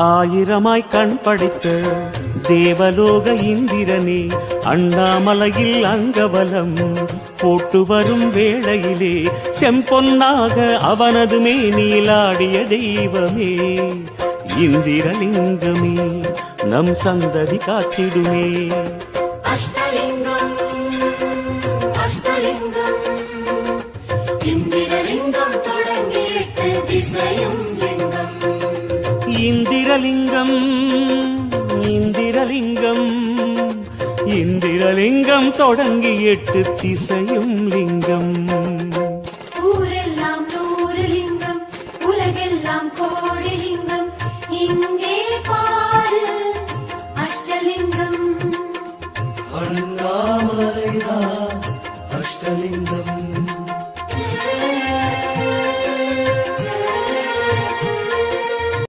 ஆயிரமாய் கண் படைத்த தேவலோக இந்திரனே, அண்ணாமலையில் அங்கவலம் போட்டு வரும் வேளையிலே செம்பொன்னாக அவனது மேனிலாடிய தெய்வமே, இந்திரலிங்கமே நம் சந்ததி காத்திடுமே. அஷ்டலிங்கம் அஷ்டலிங்கம் இந்திரலிங்கம் தொடங்கி 8 திசையும் லிங்கம். இந்திரலிங்கம் இந்திரலிங்கம் இந்திரலிங்கம் தொடங்கி 8 திசையும் லிங்கம்.